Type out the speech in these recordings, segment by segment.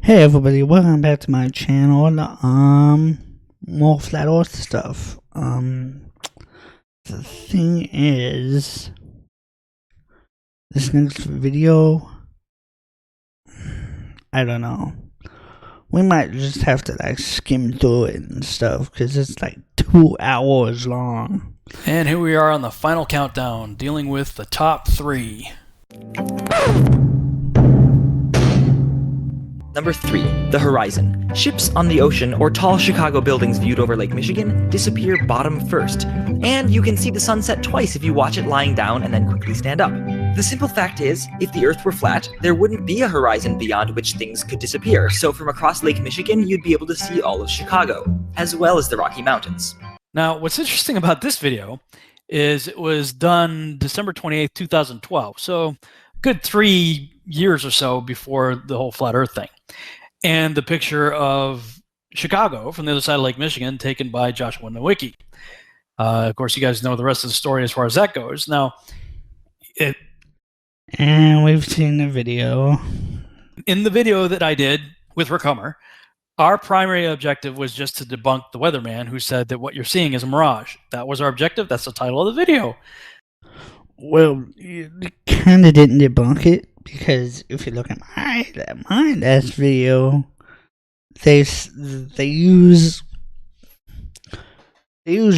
Hey everybody, welcome back to my channel. More flat earth stuff. The thing is, this next video, I don't know. We might just have to like skim through it and stuff, because it's like 2 hours long. And here we are on the final countdown, dealing with the top 3. Number 3, the horizon. Ships on the ocean or tall Chicago buildings viewed over Lake Michigan disappear bottom first. And you can see the sunset twice if you watch it lying down and then quickly stand up. The simple fact is, if the Earth were flat, there wouldn't be a horizon beyond which things could disappear. So from across Lake Michigan, you'd be able to see all of Chicago, as well as the Rocky Mountains. Now, what's interesting about this video is it was done December 28th, 2012. So good 3 years or so before the whole flat Earth thing. And the picture of Chicago from the other side of Lake Michigan taken by Joshua Nowicki. Of course, you guys know the rest of the story as far as that goes. Now, And we've seen the video. in the video that I did with Rick Hummer, our primary objective was just to debunk the weatherman who said that what you're seeing is a mirage. That was our objective. That's the title of the video. Well, you kind of didn't debunk it, because if you look at my last video, they use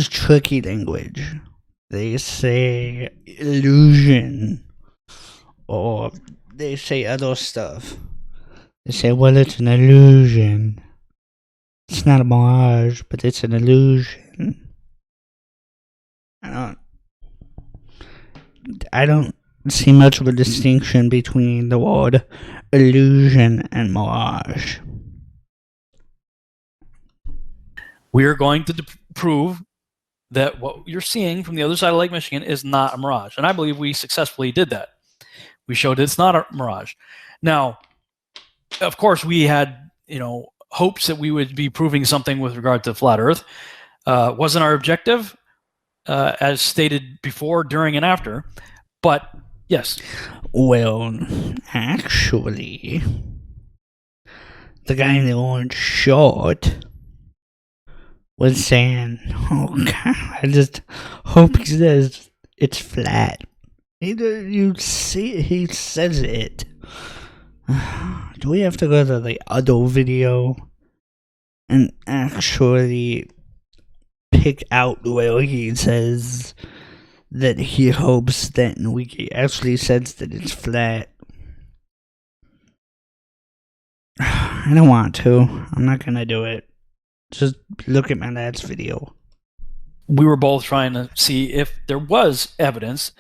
tricky language. They say illusion, or they say other stuff. They say, well, it's an illusion. It's not a mirage, but it's an illusion. I don't see much of a distinction between the word illusion and mirage. We're going to prove that what you're seeing from the other side of Lake Michigan is not a mirage. And I believe we successfully did that. We showed it's not a mirage. Now, of course, we had, hopes that we would be proving something with regard to flat Earth. Wasn't our objective, as stated before, during, and after. But, yes. Well, actually, the guy in the orange shirt was saying, oh God, I just hope he says it's flat. You see, he says it. Do we have to go to the other video and actually pick out where he says that he hopes that Wiki actually says that it's flat? I don't want to. I'm not gonna do it. Just look at my last video. We were both trying to see if there was evidence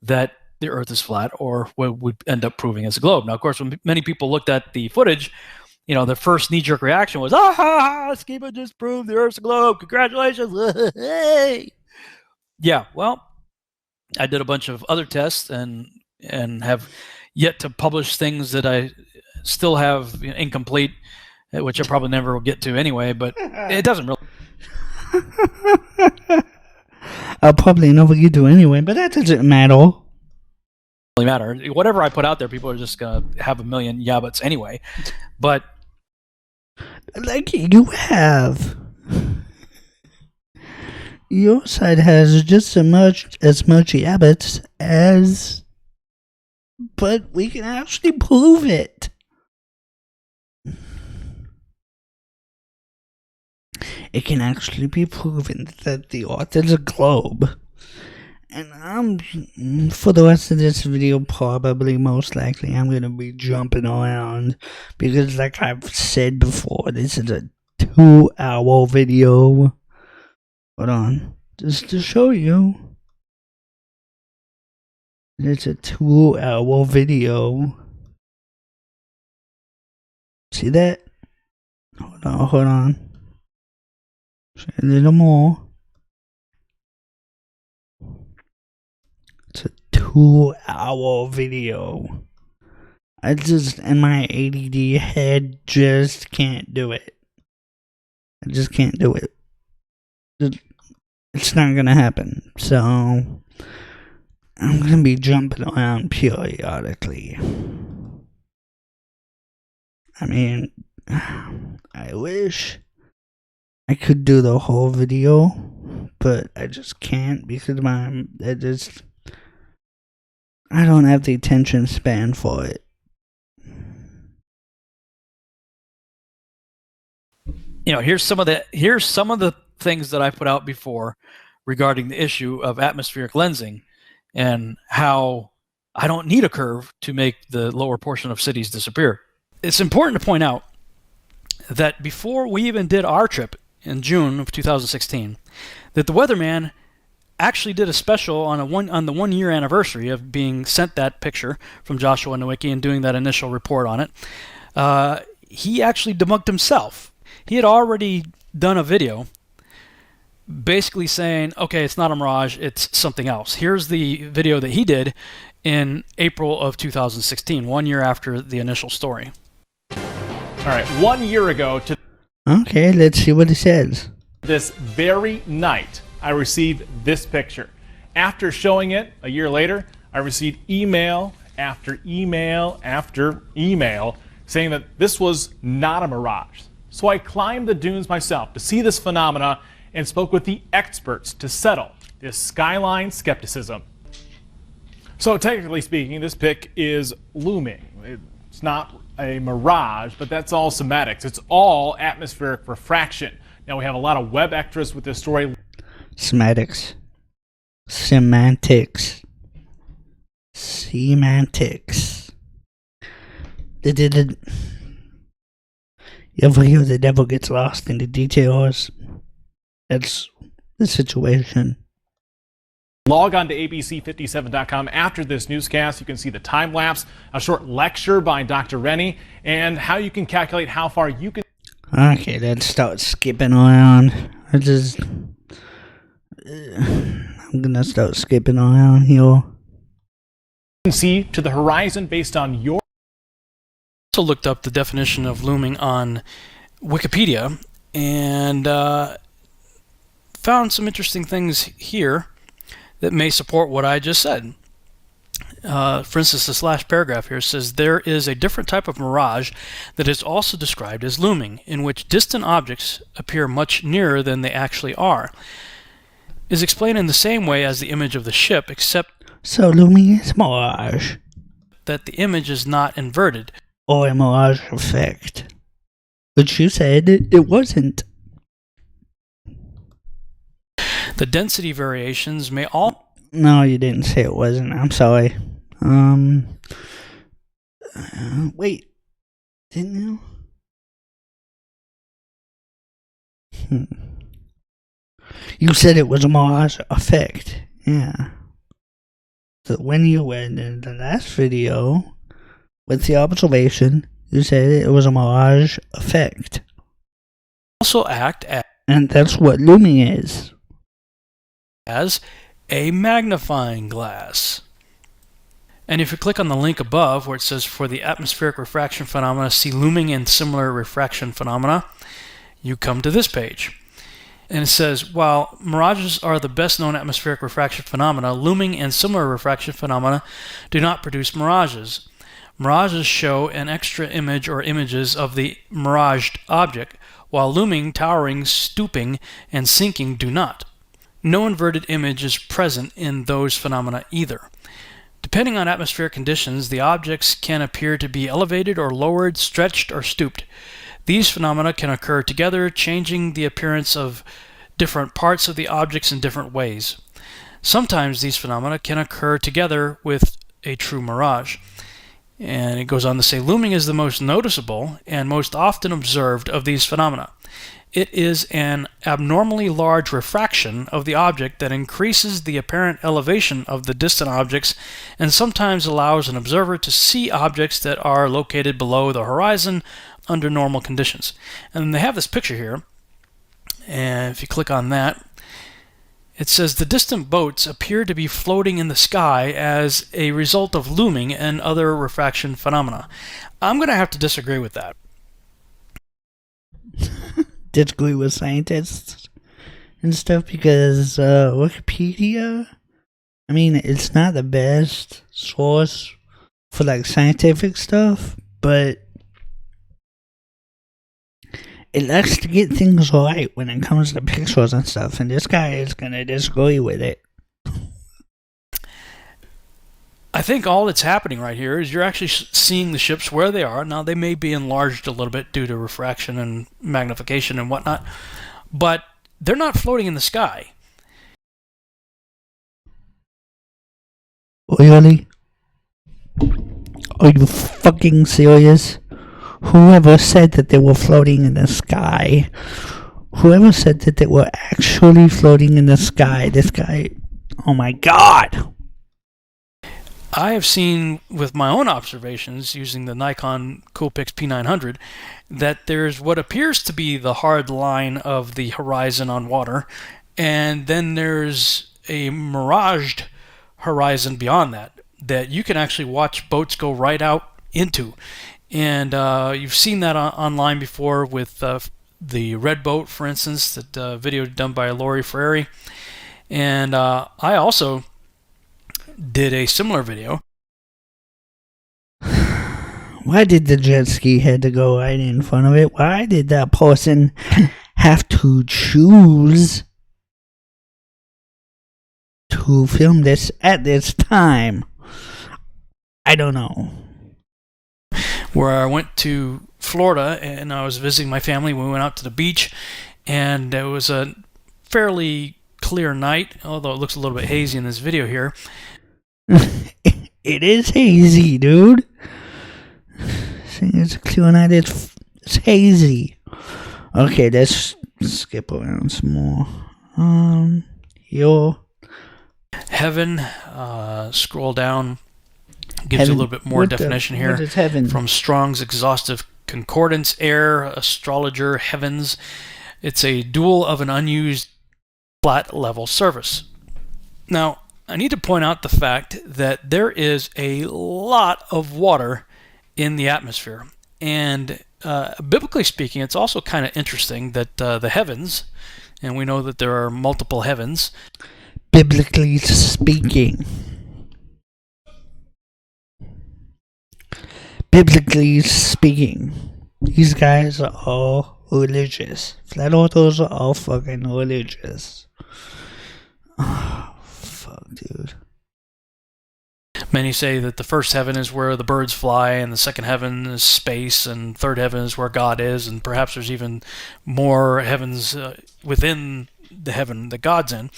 that the Earth is flat, or what would end up proving as a globe. Now, of course, when many people looked at the footage, their first knee-jerk reaction was, Skiba just proved the Earth's a globe. Congratulations. Hey. Yeah, well, I did a bunch of other tests and have yet to publish things that I still have incomplete, which I probably never will get to anyway, but it doesn't really I'll probably never get to anyway, but that doesn't matter. matter. Whatever I put out there, people are just gonna have a million yeah buts anyway. But like you have, your side has just as much yeah buts as, but we can actually prove it. It can actually be proven that the Earth is a globe. And for the rest of this video, probably, most likely, I'm going to be jumping around. Because like I've said before, this is a 2-hour video. Hold on. Just to show you. It's a 2-hour video. See that? Hold on. A little more. It's a 2-hour video. I just, in my ADD head, just can't do it. I just can't do it. It's not gonna happen. So, I'm gonna be jumping around periodically. I mean, I wish I could do the whole video, but I just can't because I don't have the attention span for it. Here's some of the things that I put out before regarding the issue of atmospheric lensing and how I don't need a curve to make the lower portion of cities disappear. It's important to point out that before we even did our trip in June of 2016, that the weatherman actually did a special on the 1 year anniversary of being sent that picture from Joshua Nowicki and doing that initial report on it. He actually debunked himself. He had already done a video basically saying, okay, it's not a mirage, it's something else. Here's the video that he did in April of 2016, 1 year after the initial story. All right, 1 year ago to Okay, let's see what it says. this very night, I received this picture. After showing it a year later, I received email after email after email saying that this was not a mirage. So I climbed the dunes myself to see this phenomena and spoke with the experts to settle this skyline skepticism. So technically speaking, this pic is looming. It's not a mirage, but that's all semantics. It's all atmospheric refraction. Now we have a lot of web extras with this story. Semantics. You ever hear the devil gets lost in the details? That's the situation. Log on to abc57.com after this newscast. You can see the time lapse, a short lecture by Dr. Rennie, and how you can calculate how far you can Okay, let's start skipping around. I'm gonna start skipping around here. see to the horizon based on your Also looked up the definition of looming on Wikipedia and found some interesting things here that may support what I just said. For instance, this last paragraph here says there is a different type of mirage that is also described as looming, in which distant objects appear much nearer than they actually are. Is explained in the same way as the image of the ship, except So looming is mirage, that the image is not inverted. or a mirage effect. But you said it wasn't. The density variations may all No, you didn't say it wasn't. I'm sorry. Wait. Didn't you? You said it was a mirage effect. Yeah. So when you went in the last video with the observation, you said it was a mirage effect. also act And that's what looming is. as a magnifying glass. And if you click on the link above where it says for the atmospheric refraction phenomena, see looming and similar refraction phenomena, you come to this page. And it says, while mirages are the best known atmospheric refraction phenomena, looming and similar refraction phenomena do not produce mirages. Mirages show an extra image or images of the miraged object, while looming, towering, stooping, and sinking do not. No inverted image is present in those phenomena either. Depending on atmospheric conditions, the objects can appear to be elevated or lowered, stretched or stooped. These phenomena can occur together, changing the appearance of different parts of the objects in different ways. Sometimes these phenomena can occur together with a true mirage. And it goes on to say, looming is the most noticeable and most often observed of these phenomena. It is an abnormally large refraction of the object that increases the apparent elevation of the distant objects and sometimes allows an observer to see objects that are located below the horizon under normal conditions. And they have this picture here, and if you click on that, it says the distant boats appear to be floating in the sky as a result of looming and other refraction phenomena. I'm going to have to disagree with that. Disagree with scientists and stuff because Wikipedia, I mean, it's not the best source for like scientific stuff, but it likes to get things right when it comes to pixels and stuff, and this guy is gonna disagree with it. I think all that's happening right here is you're actually seeing the ships where they are. Now, they may be enlarged a little bit due to refraction and magnification and whatnot, but they're not floating in the sky. Really? Are you fucking serious? Whoever said that they were floating in the sky? Whoever said that they were actually floating in the sky? This guy... Oh my god! I have seen with my own observations using the Nikon Coolpix P900 that there's what appears to be the hard line of the horizon on water, and then there's a miraged horizon beyond that you can actually watch boats go right out into. And you've seen that online before with the Red Boat, for instance, that video done by Lori Ferrari. And I also did a similar video. Why did the jet ski had to go right in front of it? Why did that person have to choose to film this at this time? I don't know. Where I went to Florida and I was visiting my family. We went out to the beach, and it was a fairly clear night, although it looks a little bit hazy in this video here. It is hazy, dude. It's a clear night. It's hazy. Okay, let's skip around some more. Your heaven. Scroll down. Gives heaven, you a little bit more definition here. What is heaven? From Strong's Exhaustive Concordance, air, astrologer, heavens. It's a dual of an unused flat level surface. Now, I need to point out the fact that there is a lot of water in the atmosphere. And biblically speaking, it's also kind of interesting that the heavens, and we know that there are multiple heavens. Biblically speaking. Biblically speaking, these guys are all religious. Flat earthers are all fucking religious. Oh, fuck, dude. Many say that the first heaven is where the birds fly, and the second heaven is space, and third heaven is where God is, and perhaps there's even more heavens within the heaven that God's in.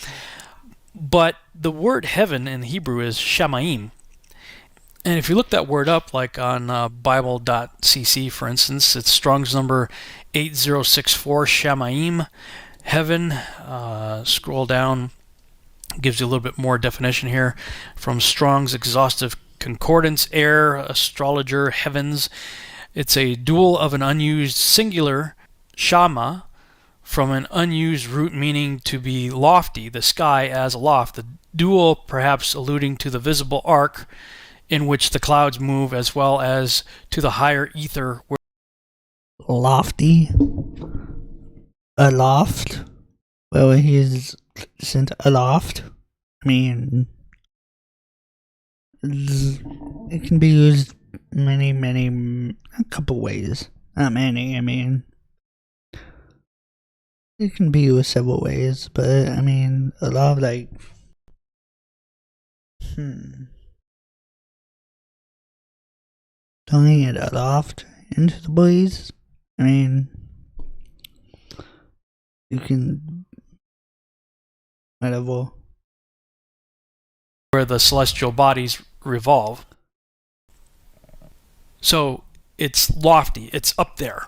But the word heaven in Hebrew is shamayim. And if you look that word up, like on Bible.cc, for instance, it's Strong's number 8064, shamayim, heaven. Scroll down. Gives you a little bit more definition here. From Strong's Exhaustive Concordance, air, astrologer, heavens. It's a dual of an unused singular, shama, from an unused root meaning to be lofty, the sky as aloft. The dual perhaps alluding to the visible arc in which the clouds move, as well as to the higher ether. Lofty? Aloft? Well, he's sent aloft. I mean, it can be used a couple ways. Not many, I mean. It can be used several ways, but, I mean, aloft, like... Throwing it aloft into the breeze. I mean, you can, whatever. Where the celestial bodies revolve. So it's lofty, it's up there.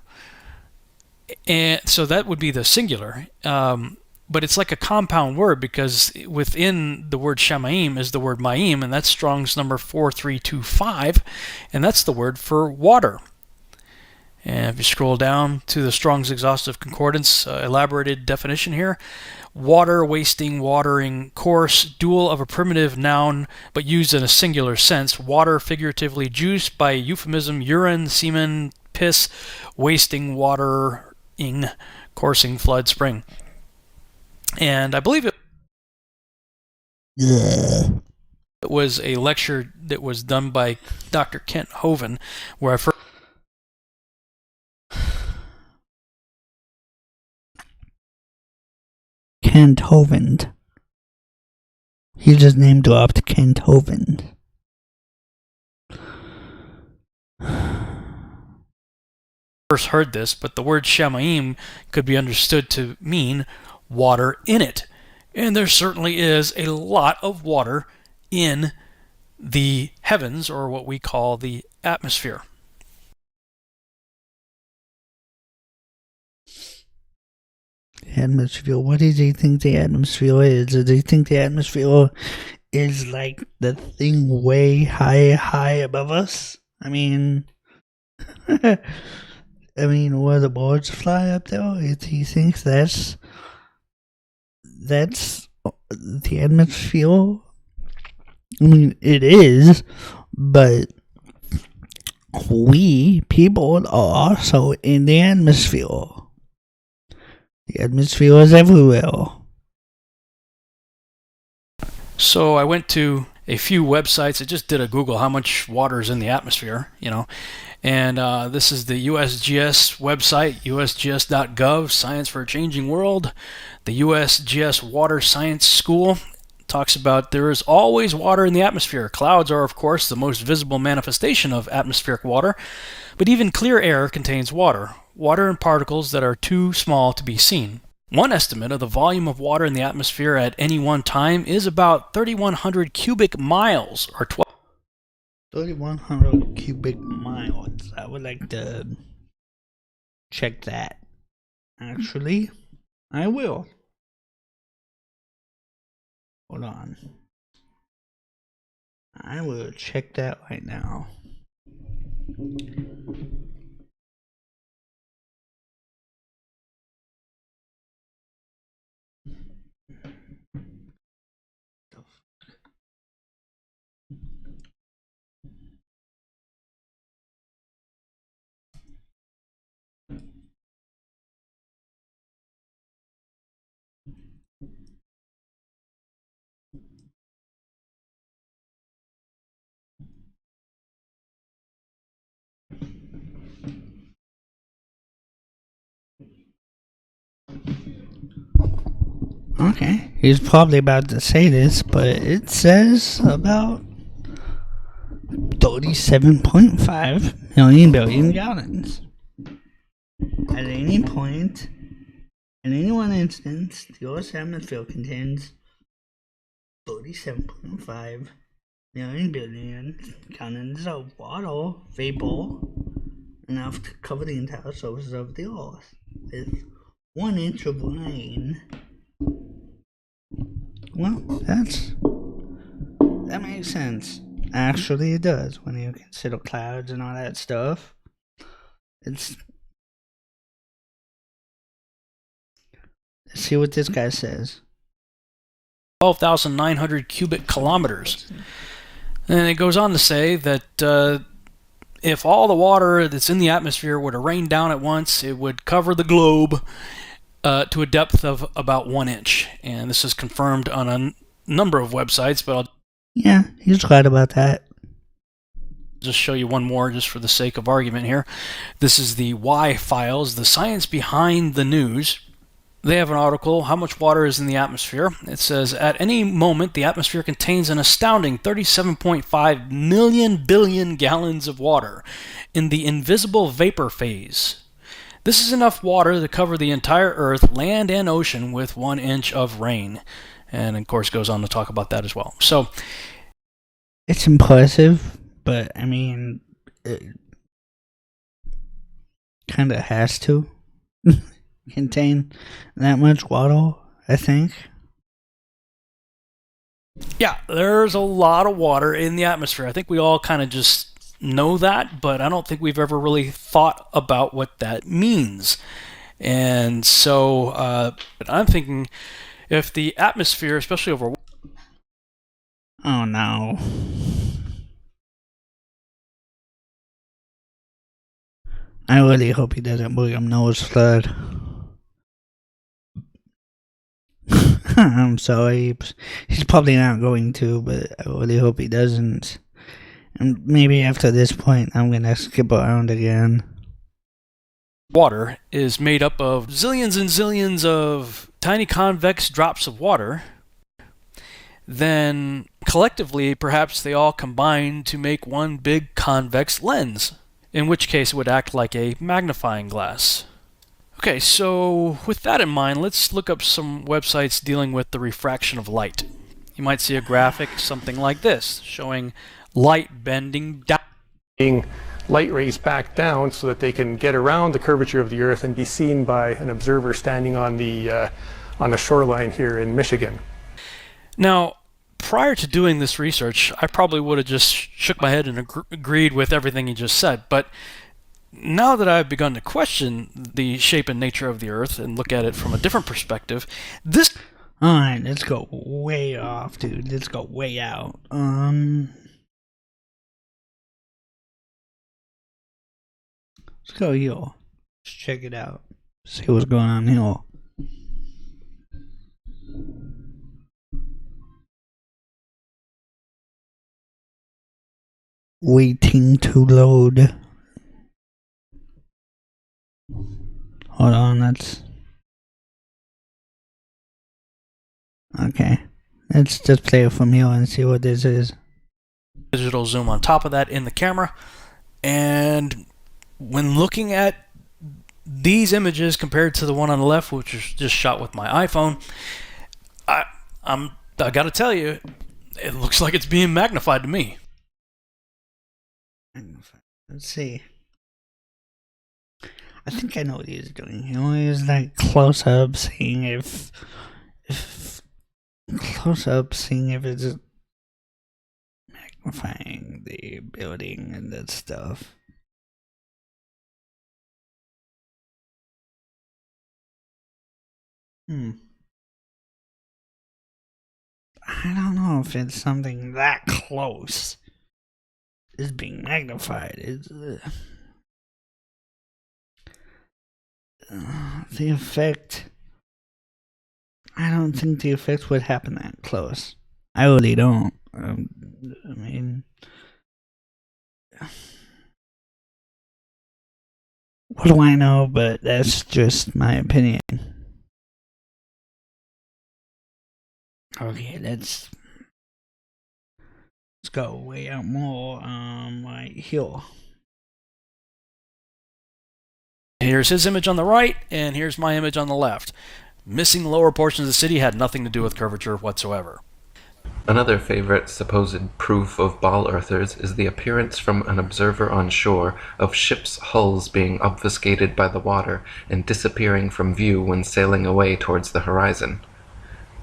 And so that would be the singular. But it's like a compound word, because within the word shamayim is the word ma'im, and that's Strong's number 4325, and that's the word for water. And if you scroll down to the Strong's Exhaustive Concordance elaborated definition here, water, wasting, watering, course, dual of a primitive noun but used in a singular sense. Water, figuratively, juice, by euphemism, urine, semen, piss, wasting, watering, coursing, flood, spring. And I believe it was a lecture that was done by Dr. Kent Hovind, where I first Kent Hovind. He just name dropped Kent Hovind. First heard this, but the word Shemaim could be understood to mean water in it. And there certainly is a lot of water in the heavens, or what we call the atmosphere. Atmosphere. What does he think the atmosphere is? Does he think the atmosphere is like the thing way high above us? I mean, where the birds fly up there? He thinks that's the atmosphere. I mean, it is, but we people are also in the atmosphere. The atmosphere is everywhere. So I went to a few websites. I just did a Google how much water is in the atmosphere, And this is the USGS website, usgs.gov, Science for a Changing World. The USGS Water Science School talks about there is always water in the atmosphere. Clouds are, of course, the most visible manifestation of atmospheric water, but even clear air contains water in particles that are too small to be seen. One estimate of the volume of water in the atmosphere at any one time is about 3,100 cubic miles, or 3,100 cubic miles. I would like to check that. Actually, I will. Hold on. I will check that right now. Okay, he's probably about to say this, but it says about 37.5 million billion gallons. At any point, in any one instance, the Earth's atmosphere contains 37.5 million billion gallons of water vapor, enough to cover the entire surface of the Earth. With 1 inch of rain. Well, that makes sense. Actually, it does when you consider clouds and all that stuff. Let's see what this guy says. 12,900 cubic kilometers. And it goes on to say that if all the water that's in the atmosphere were to rain down at once, it would cover the globe to a depth of about 1 inch. And this is confirmed on a number of websites, but yeah, he's right about that. Just show you one more just for the sake of argument here. This is the Why Files, the science behind the news. They have an article, How Much Water is in the Atmosphere? It says, at any moment, the atmosphere contains an astounding 37.5 million billion gallons of water in the invisible vapor phase. This is enough water to cover the entire Earth, land and ocean, with 1 inch of rain. And, of course, goes on to talk about that as well. So, it's impressive, but, I mean, it kind of has to contain that much water, I think. Yeah, there's a lot of water in the atmosphere. I think we all kind of just know that, but I don't think we've ever really thought about what that means. And so I'm thinking if the atmosphere, especially over... Oh no. I really hope he doesn't William Noah's flood. I'm sorry. He's probably not going to, but I really hope he doesn't. And maybe after this point, I'm gonna skip around again. water is made up of zillions and zillions of tiny convex drops of water, then collectively perhaps they all combine to make one big convex lens, in which case it would act like a magnifying glass. Okay, so with that in mind, let's look up some websites dealing with the refraction of light. You might see a graphic something like this, showing light bending down. Light rays back down so that they can get around the curvature of the Earth and be seen by an observer standing on the shoreline here in Michigan. Now, prior to doing this research, I probably would have just shook my head and agreed with everything he just said. But now that I've begun to question the shape and nature of the Earth and look at it from a different perspective, this... Alright, let's go way off, dude. Let's go way out. Let's go here. Let's check it out. See what's going on here. Waiting to load. Hold on, that's... Okay. Let's just play it from here and see what this is. Digital zoom on top of that in the camera, and when looking at these images compared to the one on the left, which is just shot with my iPhone, I gotta tell you, it looks like it's being magnified to me. Let's see. I think I know what he's doing. He always like close up, seeing if it's magnifying the building and that stuff. I don't know if it's something that close is being magnified. It's the effect. I don't think the effect would happen that close. I really don't. I mean, what do I know? But that's just my opinion. Okay, let's go way out more. Right here. Here's his image on the right, and here's my image on the left. Missing the lower portions of the city had nothing to do with curvature whatsoever. Another favorite supposed proof of ball earthers is the appearance from an observer on shore of ships' hulls being obfuscated by the water and disappearing from view when sailing away towards the horizon.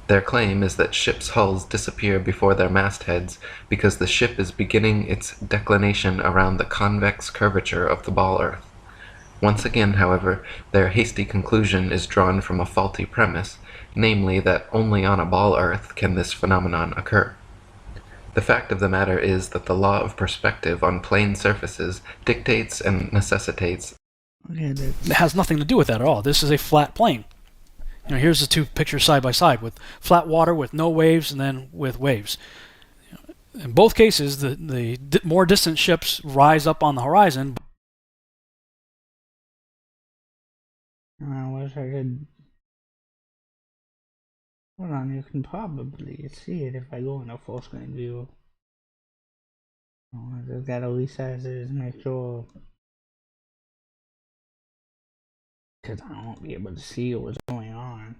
Their claim is that ships' hulls disappear before their mastheads because the ship is beginning its declination around the convex curvature of the ball earth. Once again, however, their hasty conclusion is drawn from a faulty premise, namely that only on a ball earth can this phenomenon occur. The fact of the matter is that the law of perspective on plane surfaces dictates and necessitates. It has nothing to do with that at all. This is a flat plane. Here's the two pictures side by side with flat water with no waves and then with waves. In both cases, the more distant ships rise up on the horizon. I wish I could. Hold on, you can probably see it if I go in a full screen view. I just gotta resize it and make sure. Because I won't be able to see what's going on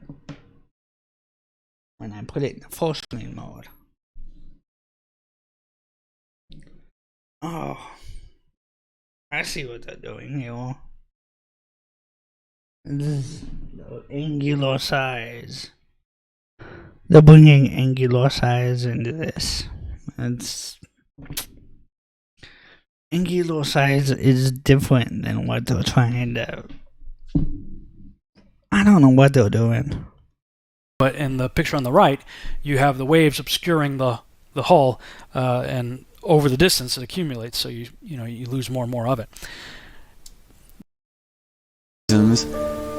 when I put it in the full screen mode. Oh, I see what they're doing here. This is the angular size. They're bringing angular size into this. Angular size is different than what they're trying to. I don't know what they're doing. But in the picture on the right, you have the waves obscuring the hull, and over the distance it accumulates, so you lose more and more of it.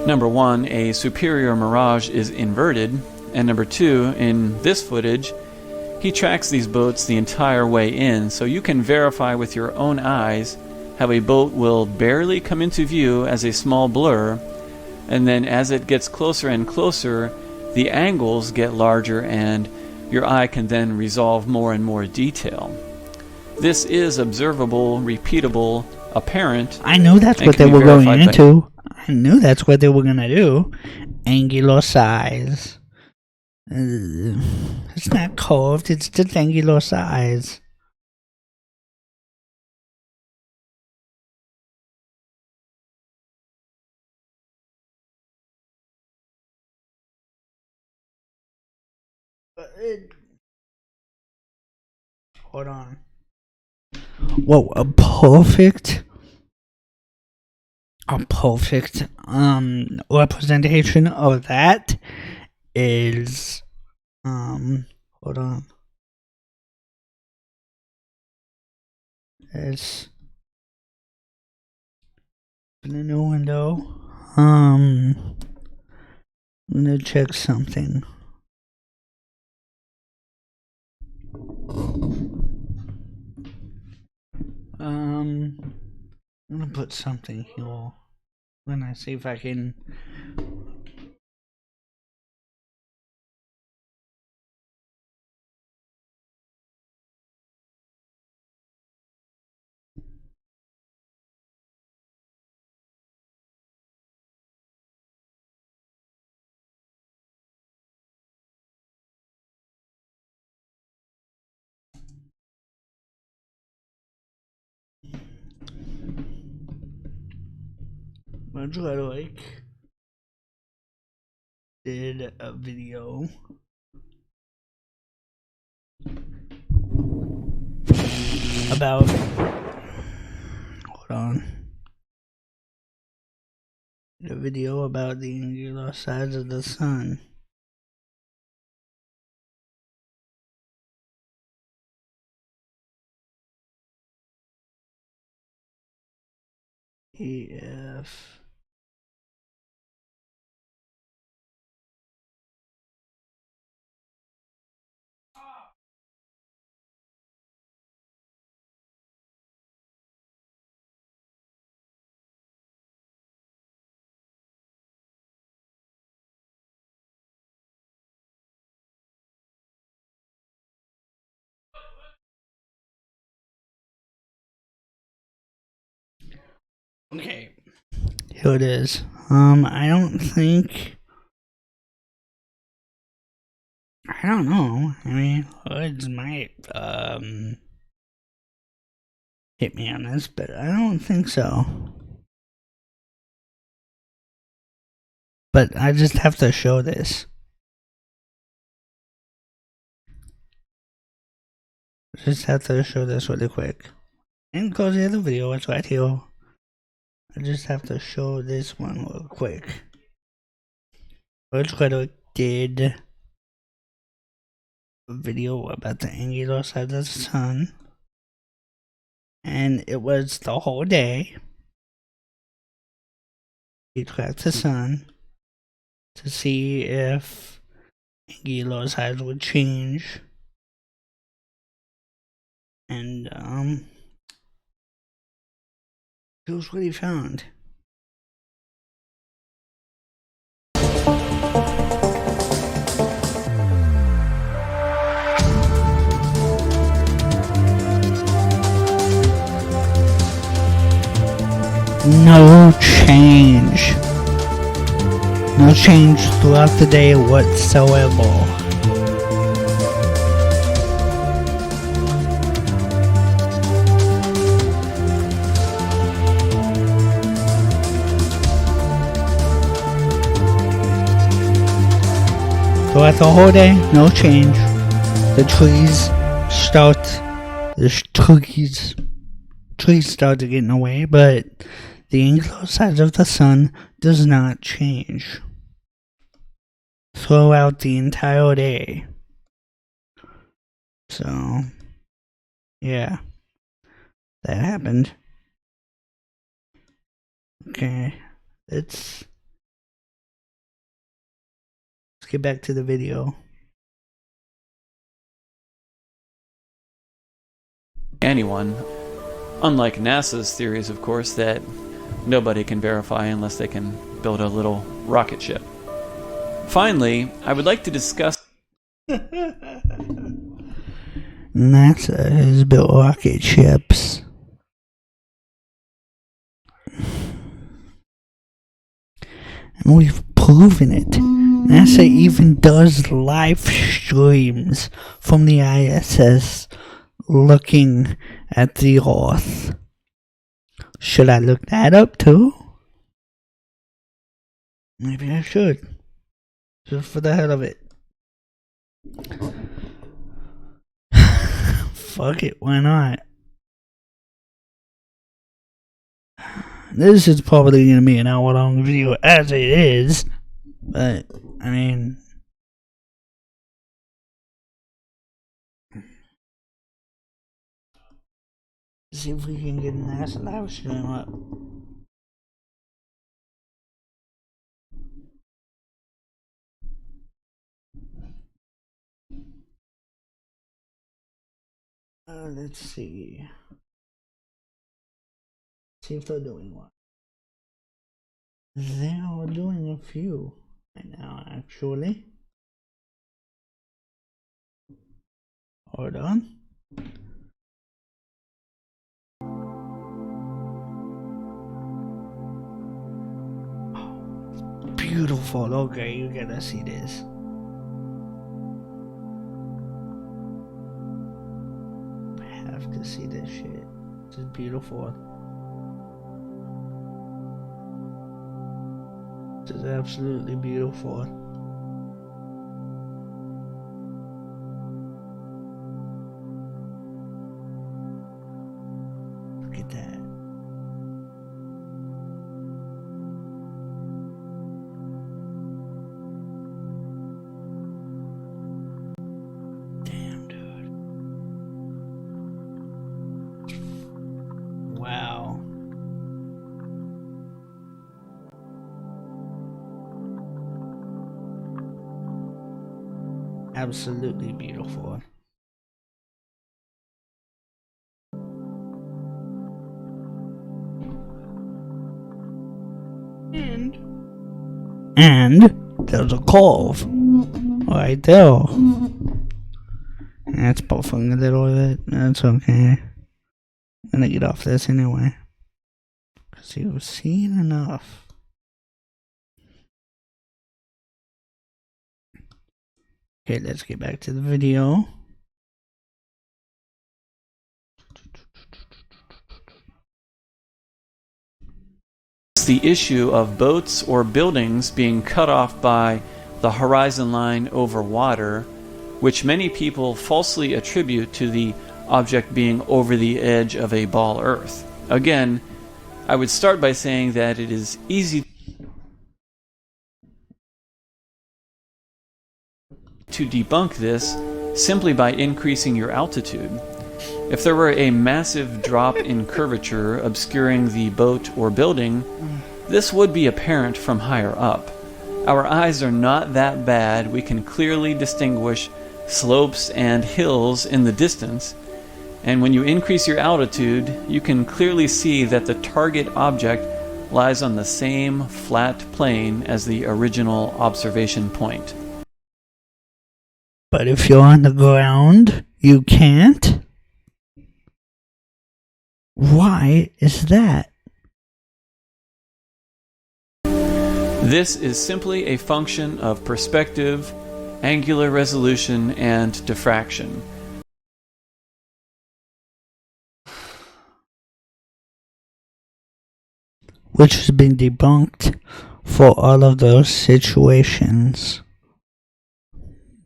Number one, a superior mirage is inverted, and number two, in this footage, he tracks these boats the entire way in, so you can verify with your own eyes how a boat will barely come into view as a small blur, and then as it gets closer and closer, the angles get larger and your eye can then resolve more and more detail. This is observable, repeatable, apparent. I knew that's and what can they be were going verified by- into. I knew that's what they were gonna do. Angular size. It's not curved, it's just angular size. Hold on. Whoa, a perfect representation of that is hold on. It's in a new window. I'm gonna check something. I'm gonna put something here. When I see if I can. Much like did a video about. Hold on. Did a video about the angular size of the sun. EF. Okay. Here it is. I don't think. I don't know. I mean, hoods might hit me on this, but I don't think so. But I just have to show this. Just have to show this really quick. And close the other video, it's right here. I just have to show this one real quick. Which Rhetoric did a video about the angular size of the sun. And it was the whole day. He tracked the sun to see if angular size would change. And here's what he found. No change. No change throughout the day whatsoever. Throughout the whole day, no change. The trees start to get in the way, but the angular size of the sun does not change throughout the entire day. So, yeah, that happened. Okay, let's get back to the video. Anyone, Unlike NASA's theories, of course, that nobody can verify unless they can build a little rocket ship. Finally, I would like to discuss NASA has built rocket ships. And we've proven it. NASA even does live streams from the ISS looking at the Earth. Should I look that up too? Maybe I should. Just for the hell of it. Fuck it, why not? This is probably going to be an hour long video as it is. But, I mean... see if we can get an NASA live stream up. Let's see. See if they're doing one. They are doing a few right now, actually. Hold on. Oh, beautiful. Okay, you gotta see this. I have to see this shit. This is beautiful. This is absolutely beautiful. Look at that. Damn, dude. Wow. Absolutely beautiful. And there's a cove right there. That's buffing a little bit. That's okay. I'm gonna get off this anyway. Because he was seeing enough. Okay, let's get back to the video. the issue of boats or buildings being cut off by the horizon line over water, which many people falsely attribute to the object being over the edge of a ball Earth. Again, I would start by saying that it is easy to debunk this simply by increasing your altitude. If there were a massive drop in curvature obscuring the boat or building, this would be apparent from higher up. Our eyes are not that bad. We can clearly distinguish slopes and hills in the distance, and when you increase your altitude, you can clearly see that the target object lies on the same flat plane as the original observation point. But if you're on the ground, you can't? Why is that? This is simply a function of perspective, angular resolution, and diffraction. Which has been debunked for all of those situations.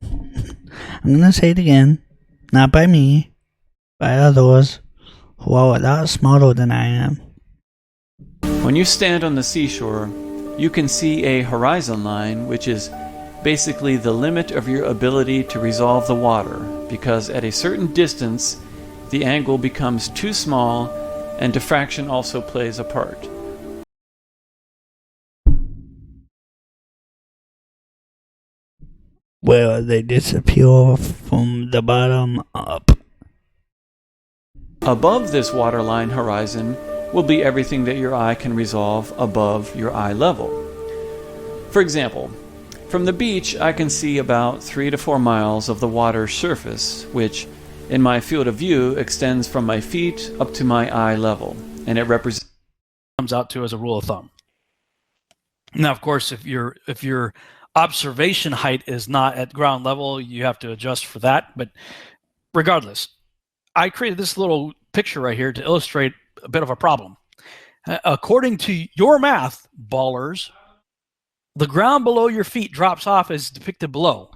I'm gonna say it again, not by me, by others who are a lot smarter than I am. When you stand on the seashore, you can see a horizon line, which is basically the limit of your ability to resolve the water, because at a certain distance, the angle becomes too small and diffraction also plays a part. Where they disappear from the bottom up. Above this waterline horizon will be everything that your eye can resolve above your eye level. For example, from the beach I can see about 3 to 4 miles of the water's surface, which in my field of view extends from my feet up to my eye level, and it comes out to as a rule of thumb. Now, of course, if your observation height is not at ground level, you have to adjust for that. But regardless, I created this little picture right here to illustrate a bit of a problem. According to your math, ballers, the ground below your feet drops off as depicted below.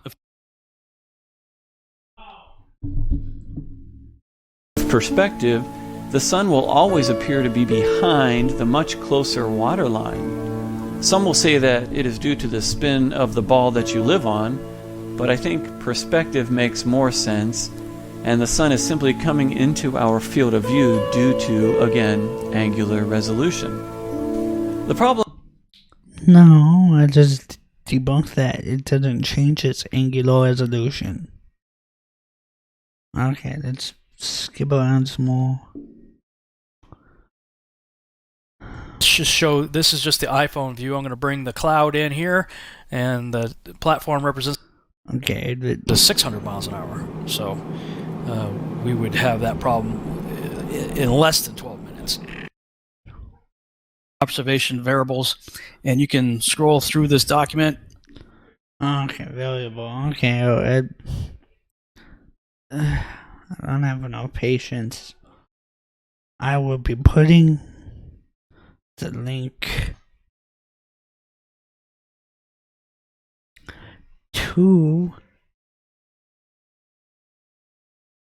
Perspective, the sun will always appear to be behind the much closer waterline. Some will say that it is due to the spin of the ball that you live on, but I think perspective makes more sense, and the sun is simply coming into our field of view due to, again, angular resolution. The problem... No, I just debunked that. It doesn't change its angular resolution. Okay, let's skip around some more. Just show, this is just the iPhone view. I'm going to bring the cloud in here, and the platform represents the 600 miles an hour. So we would have that problem in less than 12 minutes. Observation variables, and you can scroll through this document. Okay, variable. Okay, I don't have enough patience. I will be putting the link to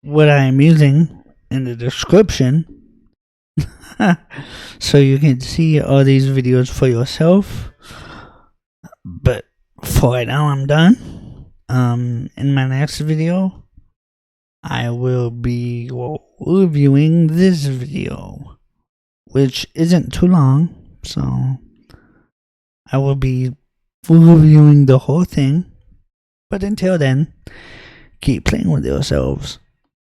what I am using in the description so you can see all these videos for yourself. But for right now, I'm done. In my next video, I will be reviewing this video, which isn't too long, so I will be reviewing the whole thing. But until then, keep playing with yourselves.